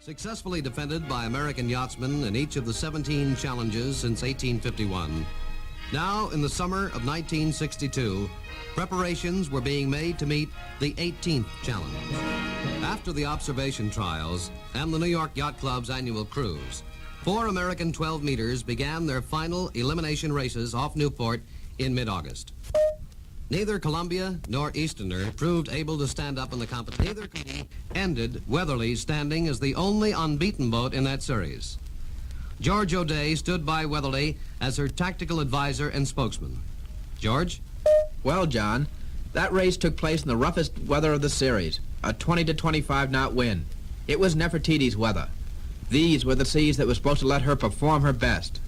Successfully defended by American yachtsmen in each of the 17 challenges since 1851, now in the summer of 1962, preparations were being made to meet the 18th challenge. After the observation trials and the New York Yacht Club's annual cruise, 4 American 12 meters began their final elimination races off Newport in mid-August. Neither Columbia nor Easterner proved able to stand up in the competition. Neither ended Weatherly's standing as the only unbeaten boat in that series. George O'Day stood by Weatherly as her tactical advisor and spokesman. George? Well, John, that race took place in the roughest weather of the series, a 20 to 25 knot wind. It was Nefertiti's weather. These were the seas that were supposed to let her perform her best.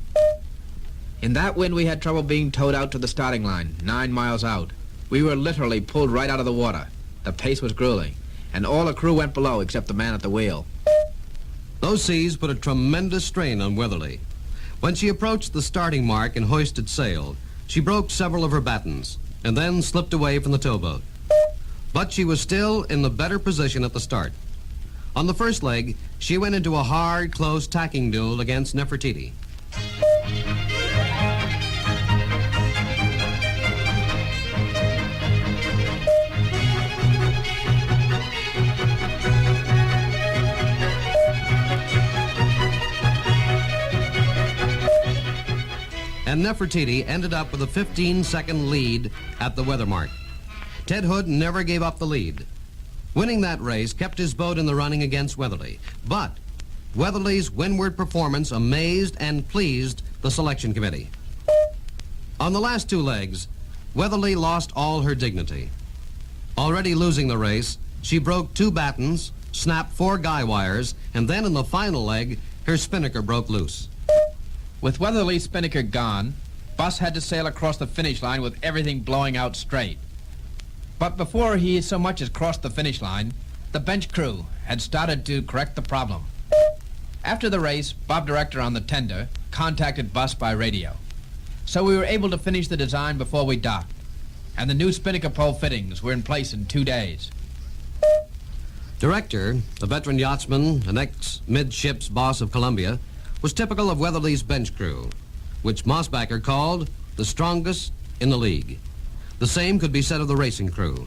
In that wind, we had trouble being towed out to the starting line, 9 miles out. We were literally pulled right out of the water. The pace was grueling, and all the crew went below except the man at the wheel. Those seas put a tremendous strain on Weatherly. When she approached the starting mark and hoisted sail, she broke several of her battens and then slipped away from the towboat. But she was still in the better position at the start. On the first leg, she went into a hard, close tacking duel against Nefertiti. And Nefertiti ended up with a 15-second lead at the weather mark. Ted Hood never gave up the lead. Winning that race kept his boat in the running against Weatherly. But Weatherly's windward performance amazed and pleased the selection committee. On the last 2 legs, Weatherly lost all her dignity. Already losing the race, she broke 2 battens, snapped 4 guy wires, and then in the final leg, her spinnaker broke loose. With Weatherly's spinnaker gone, Bus had to sail across the finish line with everything blowing out straight. But before he so much as crossed the finish line, the bench crew had started to correct the problem. After the race, Bob Director on the tender contacted Bus by radio. So we were able to finish the design before we docked, and the new spinnaker pole fittings were in place in 2 days. Director, a veteran yachtsman and ex-midships boss of Columbia, was typical of Weatherly's bench crew, which Mossbacher called the strongest in the league. The same could be said of the racing crew.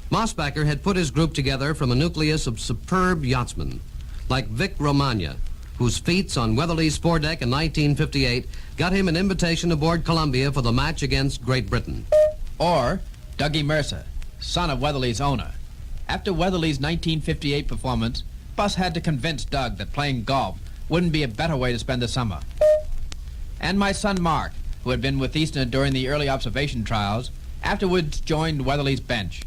Mossbacher had put his group together from a nucleus of superb yachtsmen, like Vic Romagna, whose feats on Weatherly's foredeck in 1958 got him an invitation aboard Columbia for the match against Great Britain. Or Dougie Mercer, son of Weatherly's owner. After Weatherly's 1958 performance, Bus had to convince Doug that playing golf wouldn't be a better way to spend the summer. And my son Mark, who had been with Easterner during the early observation trials, afterwards joined Weatherly's bench.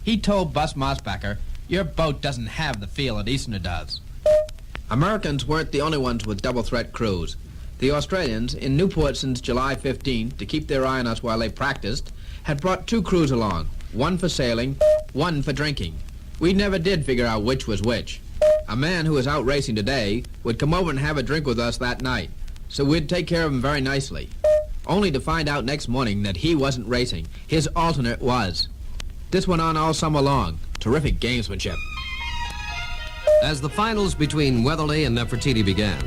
He told Bus Mossbacher, "Your boat doesn't have the feel that Easterner does." Americans weren't the only ones with double-threat crews. The Australians, in Newport since July 15th, to keep their eye on us while they practiced, had brought 2 crews along, one for sailing, one for drinking. We never did figure out which was which. A man who was out racing today would come over and have a drink with us that night, so we'd take care of him very nicely, only to find out next morning that he wasn't racing. His alternate was. This went on all summer long. Terrific gamesmanship. As the finals between Weatherly and Nefertiti began,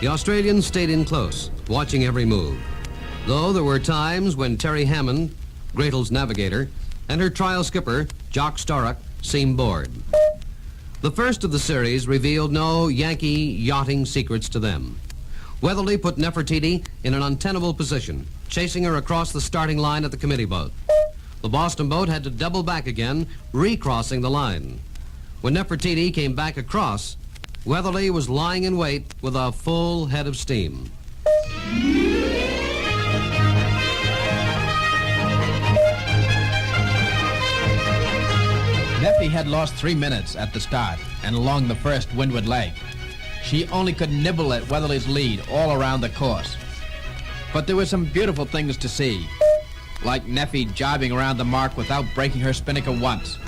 the Australians stayed in close, watching every move, though there were times when Terry Hammond, Gretel's navigator, and her trial skipper, Jock Storrock, seemed bored. The first of the series revealed no Yankee yachting secrets to them. Weatherly put Nefertiti in an untenable position, chasing her across the starting line at the committee boat. The Boston boat had to double back again, recrossing the line. When Nefertiti came back across, Weatherly was lying in wait with a full head of steam. Neffy had lost 3 minutes at the start and along the first windward leg. She only could nibble at Weatherly's lead all around the course. But there were some beautiful things to see, like Neffy jibing around the mark without breaking her spinnaker once.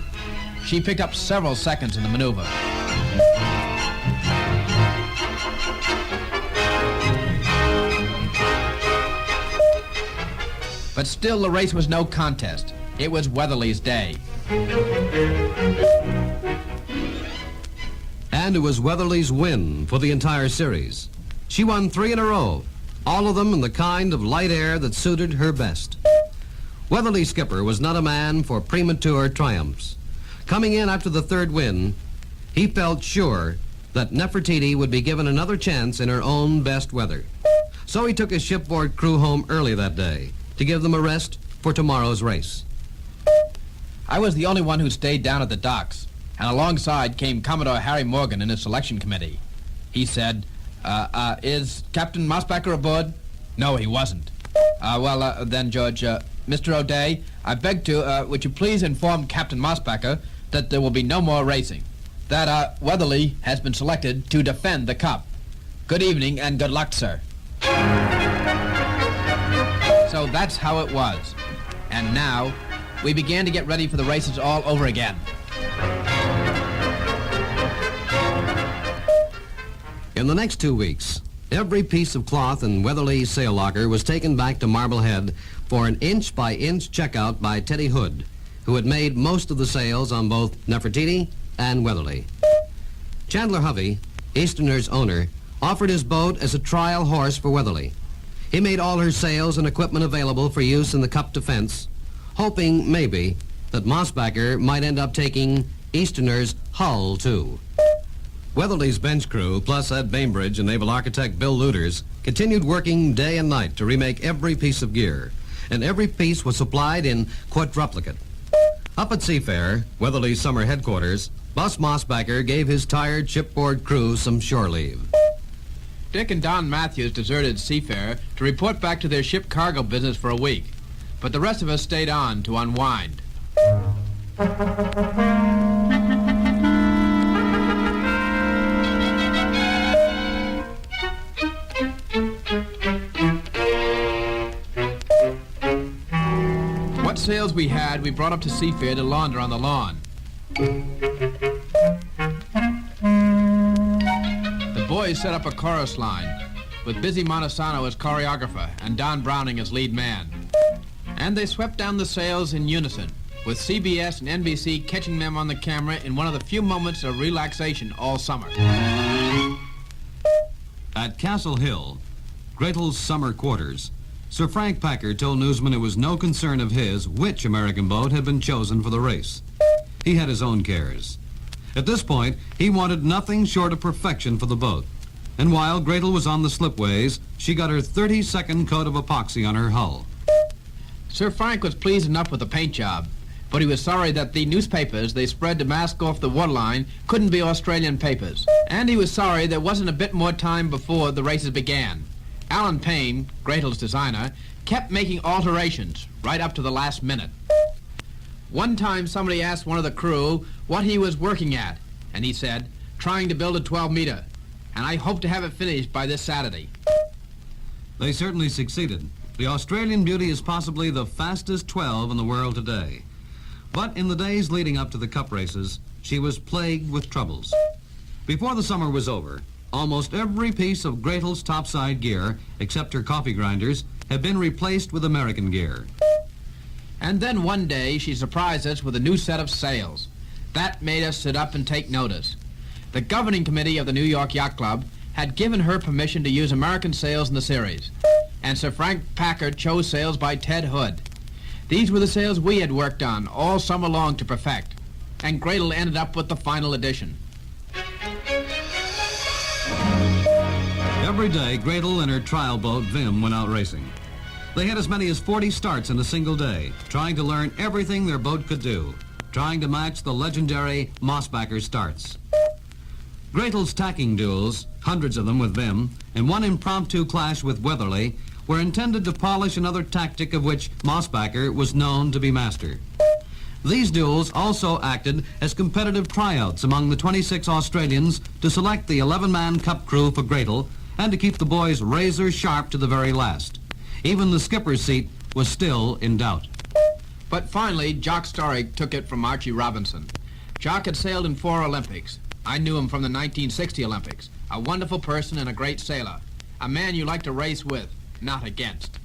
She picked up several seconds in the maneuver. But still, the race was no contest. It was Weatherly's day. And it was Weatherly's win for the entire series. She won 3 in a row, all of them in the kind of light air that suited her best. Weatherly's skipper was not a man for premature triumphs. Coming in after the 3rd win, he felt sure that Nefertiti would be given another chance in her own best weather. So he took his shipboard crew home early that day to give them a rest for tomorrow's race. I was the only one who stayed down at the docks, and alongside came Commodore Harry Morgan in his selection committee. He said, is Captain Mosbacher aboard? No, he wasn't. Then, George, Mr. O'Day, I beg to, would you please inform Captain Mosbacher that there will be no more racing, that, Weatherly has been selected to defend the cup. Good evening and good luck, sir. So that's how it was. And now, we began to get ready for the races all over again. In the next 2 weeks, every piece of cloth in Weatherly's sail locker was taken back to Marblehead for an inch-by-inch checkout by Teddy Hood, who had made most of the sails on both Nefertiti and Weatherly. Chandler Hovey, Easterner's owner, offered his boat as a trial horse for Weatherly. He made all her sails and equipment available for use in the cup defense, hoping, maybe, that Mosbacher might end up taking Easterner's hull, too. Weatherly's bench crew, plus Ed Bainbridge and naval architect Bill Luders, continued working day and night to remake every piece of gear, and every piece was supplied in quadruplicate. Up at Seafair, Weatherly's summer headquarters, Bus Mosbacher gave his tired shipboard crew some shore leave. Dick and Don Matthews deserted Seafair to report back to their ship cargo business for a week, but the rest of us stayed on to unwind. What sails we had, we brought up to Seafair to launder on the lawn. The boys set up a chorus line, with Busy Montesano as choreographer and Don Browning as lead man. And they swept down the sails in unison, with CBS and NBC catching them on the camera in one of the few moments of relaxation all summer. At Castle Hill, Gretel's summer quarters, Sir Frank Packer told newsmen it was no concern of his which American boat had been chosen for the race. He had his own cares. At this point, he wanted nothing short of perfection for the boat. And while Gretel was on the slipways, she got her 32nd coat of epoxy on her hull. Sir Frank was pleased enough with the paint job, but he was sorry that the newspapers they spread to mask off the waterline couldn't be Australian papers. And he was sorry there wasn't a bit more time before the races began. Alan Payne, Gretel's designer, kept making alterations right up to the last minute. One time somebody asked one of the crew what he was working at, and he said, trying to build a 12-meter, and I hope to have it finished by this Saturday. They certainly succeeded. The Australian Beauty is possibly the fastest 12 in the world today. But in the days leading up to the cup races, she was plagued with troubles. Before the summer was over, almost every piece of Gretel's topside gear, except her coffee grinders, had been replaced with American gear. And then one day she surprised us with a new set of sails. That made us sit up and take notice. The governing committee of the New York Yacht Club had given her permission to use American sails in the series, and Sir Frank Packer chose sails by Ted Hood. These were the sails we had worked on all summer long to perfect, and Gretel ended up with the final edition. Every day, Gretel and her trial boat, Vim, went out racing. They had as many as 40 starts in a single day, trying to learn everything their boat could do, trying to match the legendary Mosbacher starts. Gretel's tacking duels, hundreds of them with Vim, and one impromptu clash with Weatherly, were intended to polish another tactic of which Mosbacher was known to be master. These duels also acted as competitive tryouts among the 26 Australians to select the 11-man cup crew for Gretel and to keep the boys razor sharp to the very last. Even the skipper's seat was still in doubt. But finally, Jock Storrick took it from Archie Robinson. Jock had sailed in 4 Olympics. I knew him from the 1960 Olympics. A wonderful person and a great sailor. A man you like to race with, not against.